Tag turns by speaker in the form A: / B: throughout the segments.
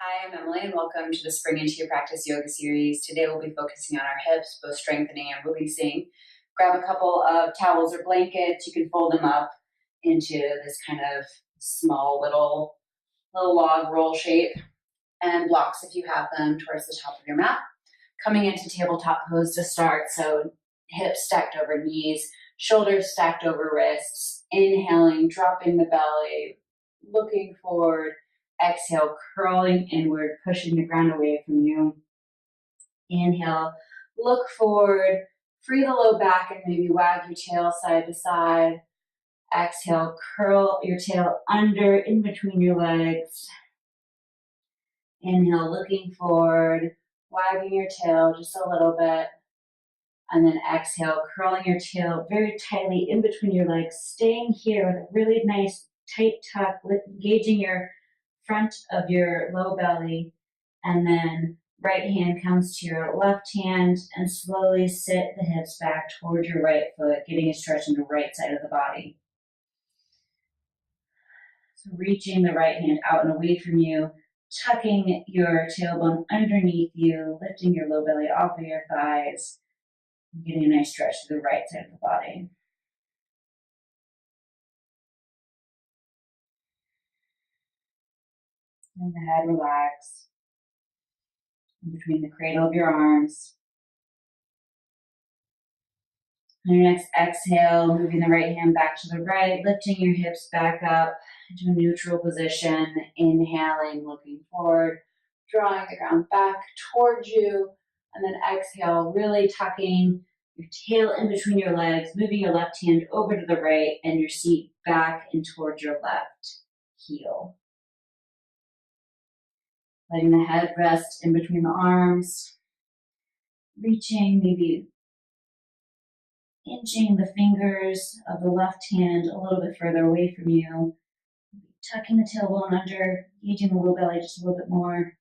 A: Hi, I'm Emily and welcome to the Spring Into Your Practice yoga series. Today we'll be focusing on our hips, both strengthening and releasing. Grab a couple of towels or blankets. You can fold them up into this kind of small little log roll shape, and blocks if you have them towards the top of your mat. Coming into tabletop pose to start, so hips stacked over knees, shoulders stacked over wrists, inhaling, dropping the belly, looking forward. Exhale, curling inward, pushing the ground away from you. Inhale, look forward, free the low back and maybe wag your tail side to side. Exhale, curl your tail under, in between your legs. Inhale, looking forward, wagging your tail just a little bit. And then exhale, curling your tail very tightly in between your legs, staying here with a really nice tight tuck, engaging your front of your low belly, and then right hand comes to your left hand and slowly sit the hips back toward your right foot, getting a stretch in the right side of the body. So reaching the right hand out and away from you, tucking your tailbone underneath you, lifting your low belly off of your thighs, getting a nice stretch to the right side of the body. And the head relax in between the cradle of your arms. On your next exhale, moving the right hand back to the right, lifting your hips back up into a neutral position. Inhaling, looking forward, drawing the ground back towards you. And then exhale, really tucking your tail in between your legs, moving your left hand over to the right and your seat back and towards your left heel. Letting the head rest in between the arms, reaching, maybe inching the fingers of the left hand a little bit further away from you, tucking the tailbone under, engaging the low belly just a little bit more.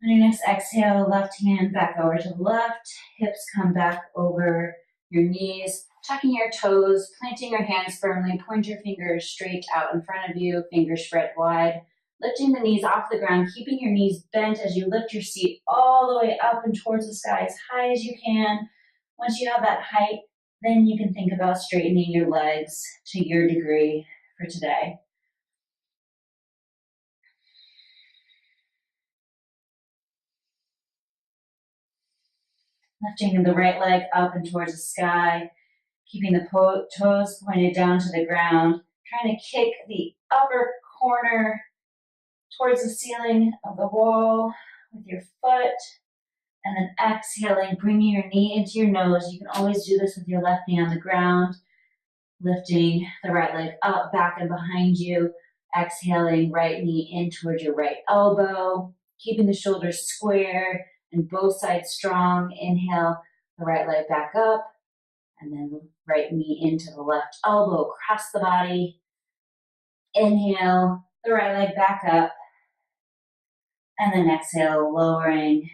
A: On your next exhale, left hand back over to the left, hips come back over your knees, tucking your toes, planting your hands firmly, point your fingers straight out in front of you, fingers spread wide, lifting the knees off the ground, keeping your knees bent as you lift your seat all the way up and towards the sky as high as you can. Once you have that height, then you can think about straightening your legs to your degree for today. Lifting the right leg up and towards the sky, keeping the toes pointed down to the ground, trying to kick the upper corner towards the ceiling of the wall with your foot, and then exhaling, bringing your knee into your nose. You can always do this with your left knee on the ground, lifting the right leg up, back and behind you, exhaling, right knee in towards your right elbow, keeping the shoulders square and both sides strong. Inhale, the right leg back up, and then the right knee into the left elbow, across the body. Inhale, the right leg back up, and then exhale, lowering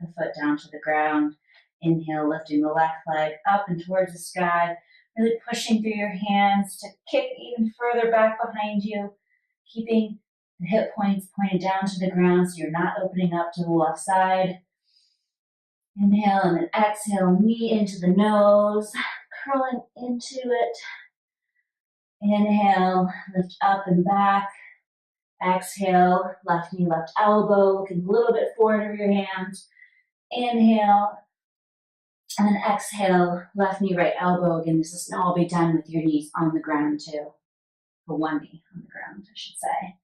A: the foot down to the ground. Inhale, lifting the left leg up and towards the sky, really pushing through your hands to kick even further back behind you, keeping the hip points pointed down to the ground so you're not opening up to the left side. Inhale and then exhale, knee into the nose, curling into it. Inhale, lift up and back. Exhale, left knee, left elbow, looking a little bit forward of your hands. Inhale, and then exhale, left knee, right elbow. Again, this is all be done with your knees on the ground too. For one knee on the ground, I should say.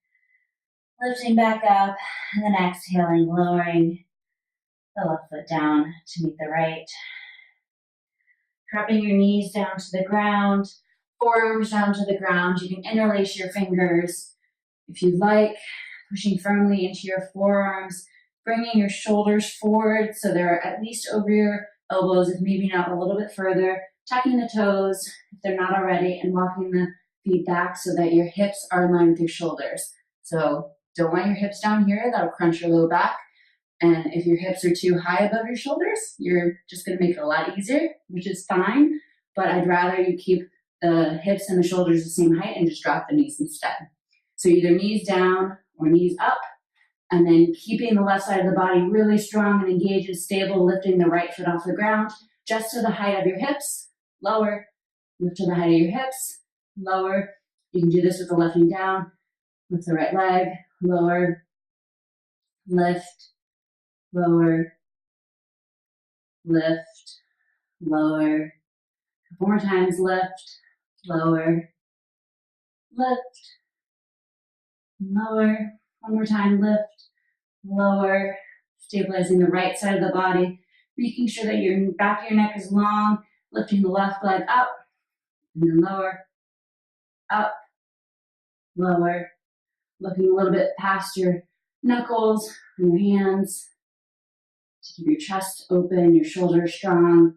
A: Lifting back up, and then exhaling, lowering the left foot down to meet the right. Dropping your knees down to the ground, forearms down to the ground. You can interlace your fingers if you'd like, pushing firmly into your forearms, bringing your shoulders forward so they're at least over your elbows, if maybe not a little bit further, tucking the toes if they're not already, and walking the feet back so that your hips are in line with your shoulders. So don't want your hips down here, that'll crunch your low back.
B: And if your hips are too high above your shoulders, you're just gonna make it a lot easier, which is fine. But I'd rather you keep the hips and the shoulders the same height and just drop the knees instead. So either knees down or knees up, and then keeping the left side of the body really strong and engaged and stable, lifting the right foot off the ground, just to the height of your hips, lower, lift to the height of your hips, lower. You can do this with the left knee down, lift the right leg, lower, lift, lower, lift, lower. Couple more times, lift, lower, lift, lower. One more time, lift, lower, stabilizing the right side of the body, making sure that your back of your neck is long, lifting the left leg up, and then lower, up, lower, looking a little bit past your knuckles and your hands to keep your chest open, your shoulders strong,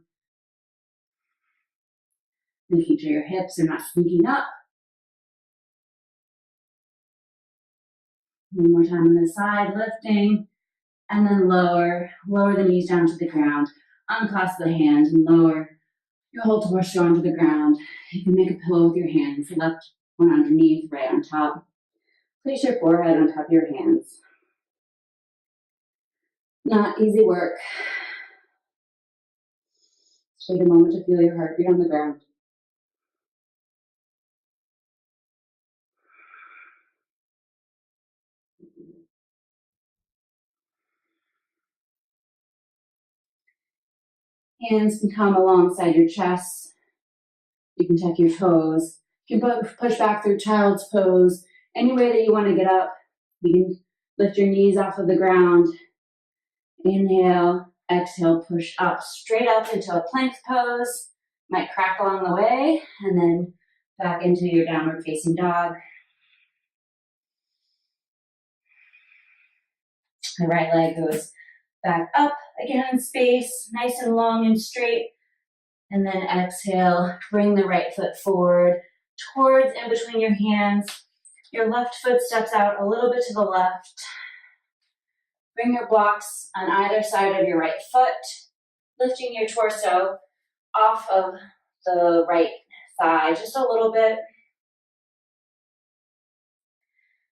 B: making sure your hips are not sneaking up. One more time on this side, lifting, and then lower the knees down to the ground, unclasp the hands and lower your whole torso onto the ground. You can make a pillow with your hands, left one underneath, right on top. Place your forehead on top of your hands. Not easy work. Take a moment to feel your heartbeat on the ground. Hands can come alongside your chest. You can tuck your toes. You can push back through child's pose. Any way that you want to get up. You can lift your knees off of the ground. Inhale, exhale, push up, straight up into a plank pose. Might crack along the way, and then back into your downward facing dog. The right leg goes back up again in space, nice and long and straight. And then exhale, bring the right foot forward, towards in between your hands. Your left foot steps out a little bit to the left. Bring your blocks on either side of your right foot, lifting your torso off of the right thigh just a little bit.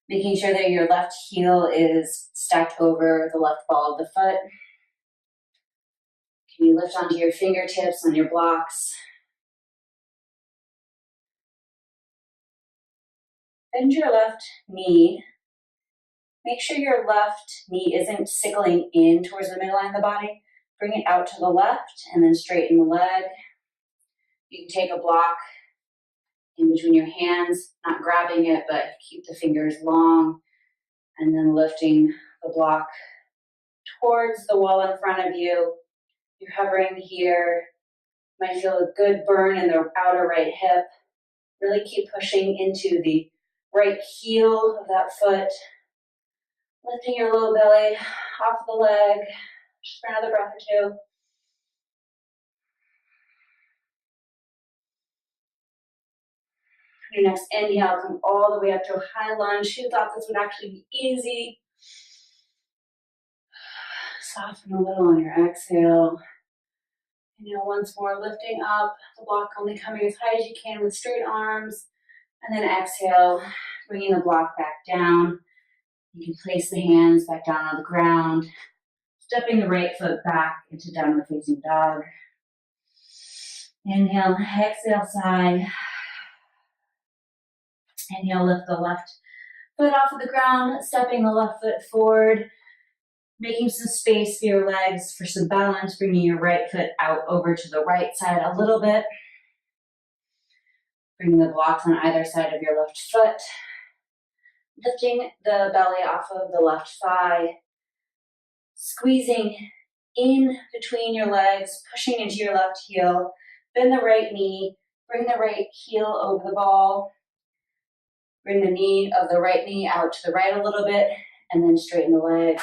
B: Making sure that your left heel is stacked over the left ball of the foot. Can you lift onto your fingertips on your blocks? Bend your left knee. Make sure your left knee isn't sickling in towards the midline of the body. Bring it out to the left and then straighten the leg. You can take a block in between your hands, not grabbing it, but keep the fingers long, and then lifting the block towards the wall in front of you. You're hovering here. You might feel a good burn in the outer right hip. Really keep pushing into the right heel of that foot. Lifting your low belly off the leg, just for another breath or two. Your next inhale, come all the way up to a high lunge. Who thought this would actually be easy? Soften a little on your exhale. Inhale once more, lifting up, the block only coming as high as you can with straight arms. And then exhale, bringing the block back down. You can place the hands back down on the ground, stepping the right foot back into downward facing dog. Inhale, exhale, sigh. Inhale, lift the left foot off of the ground, stepping the left foot forward, making some space for your legs for some balance, bringing your right foot out over to the right side a little bit. Bringing the blocks on either side of your left foot. Lifting the belly off of the left thigh. Squeezing in between your legs, pushing into your left heel. Bend the right knee, bring the right heel over the ball. Bring the knee of the right knee out to the right a little bit, and then straighten the leg.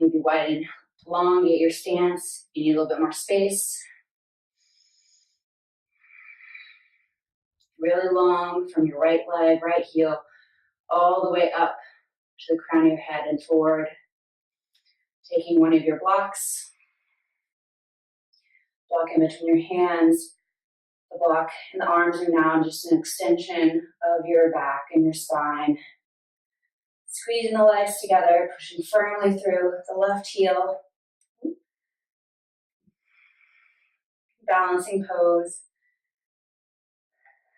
B: Maybe widen, elongate your stance. You need a little bit more space. Really long from your right leg, right heel, all the way up to the crown of your head and forward. Taking one of your blocks, block in between your hands. The block in the arms are now just an extension of your back and your spine. Squeezing the legs together, pushing firmly through the left heel. Balancing pose.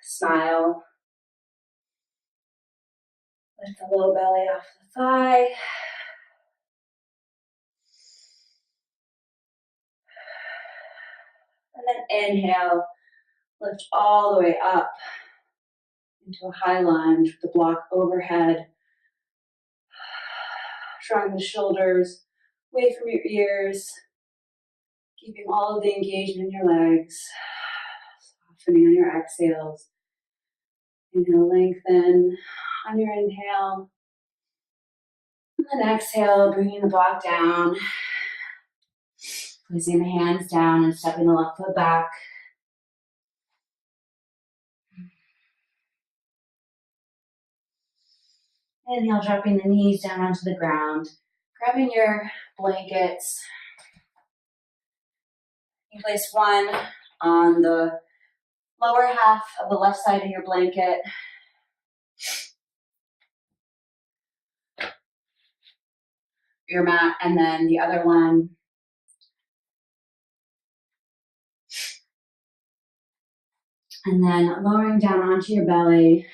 B: Smile. Lift the low belly off the thigh. And then inhale, lift all the way up into a high lunge with the block overhead. Drawing the shoulders away from your ears, keeping all of the engagement in your legs, softening on your exhales. Inhale, lengthen on your inhale. And then exhale, bringing the block down, placing the hands down and stepping the left foot back. Inhale, dropping the knees down onto the ground, grabbing your blankets. You place one on the lower half of the left side of your blanket. Your mat, and then the other one and then lowering down onto your belly.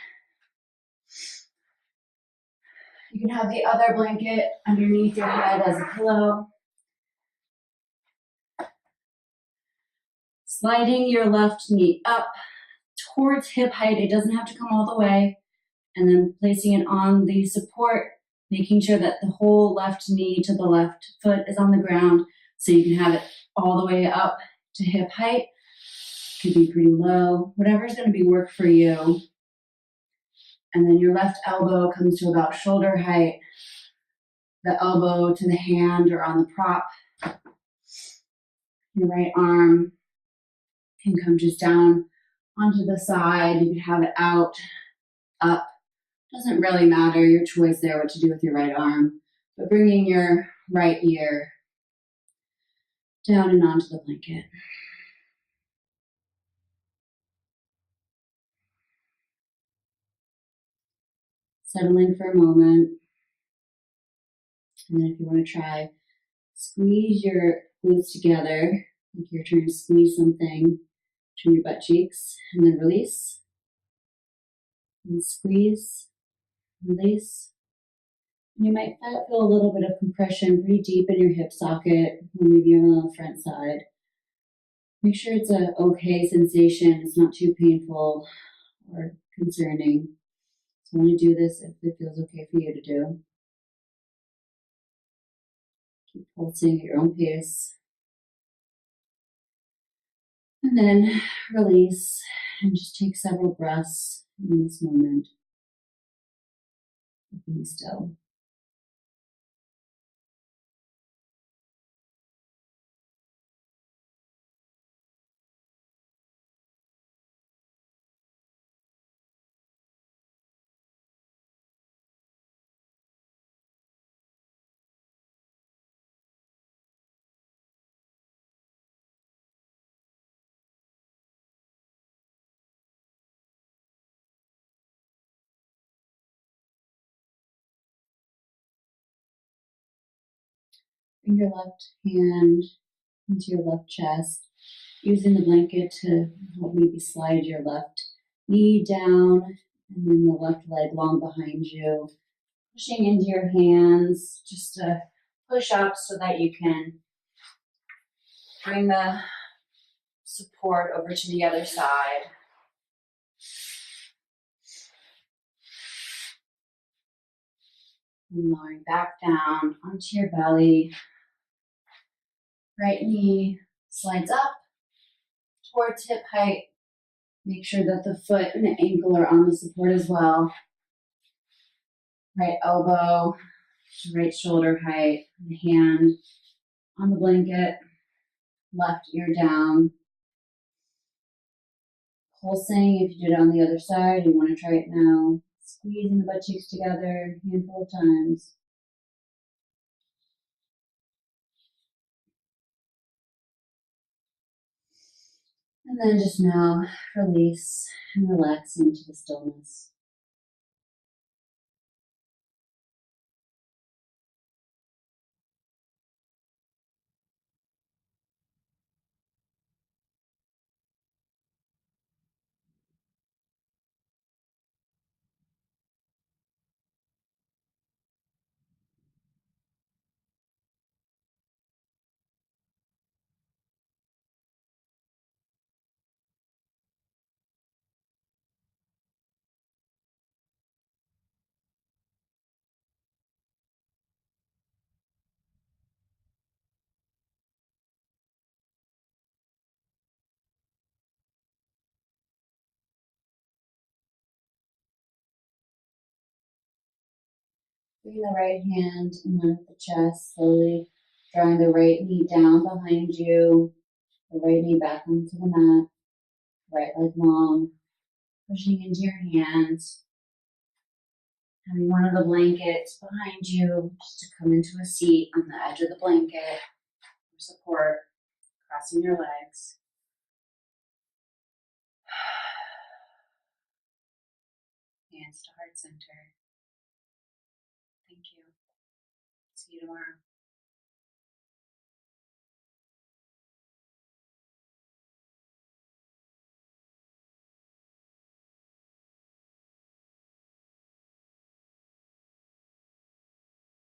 B: You can have the other blanket underneath your head as a pillow. Sliding your left knee up towards hip height. It doesn't have to come all the way. And then placing it on the support, making sure that the whole left knee to the left foot is on the ground so you can have it all the way up to hip height. Could be pretty low, whatever's going to be work for you. And then your left elbow comes to about shoulder height. The elbow to the hand or on the prop. Your right arm can come just down onto the side. You can have it out, up. Doesn't really matter, your choice there what to do with your right arm. But bringing your right ear down and onto the blanket. Settling for a moment. And then if you want to try, squeeze your glutes together, like you're trying to squeeze something between your butt cheeks, and then release. And squeeze, release. And you might feel a little bit of compression pretty deep in your hip socket, or maybe on the front side. Make sure it's an okay sensation, it's not too painful or concerning. So only do this if it feels okay for you to do. Keep pulsing at your own pace. And then release and just take several breaths in this moment of being still. Bring your left hand into your left chest, using the blanket to help maybe slide your left knee down, and then the left leg long behind you. Pushing into your hands just to push up so that you can bring the support over to the other side. And lowering back down onto your belly. Right knee slides up towards hip height. Make sure that the foot and the ankle are on the support as well. Right elbow to right shoulder height. The hand on the blanket. Left ear down. Pulsing if you did it on the other side. You want to try it now. Squeezing the butt cheeks together a handful of times.
A: And then just now, release and relax into the stillness. Bring the right hand in line with the chest, slowly drawing the right knee down behind you, the right knee back onto the mat, right leg long, pushing into your hands, having one of the blankets behind you just to come into a seat on the edge of the blanket for support, crossing your legs. Hands to heart center. Thank you. See you tomorrow.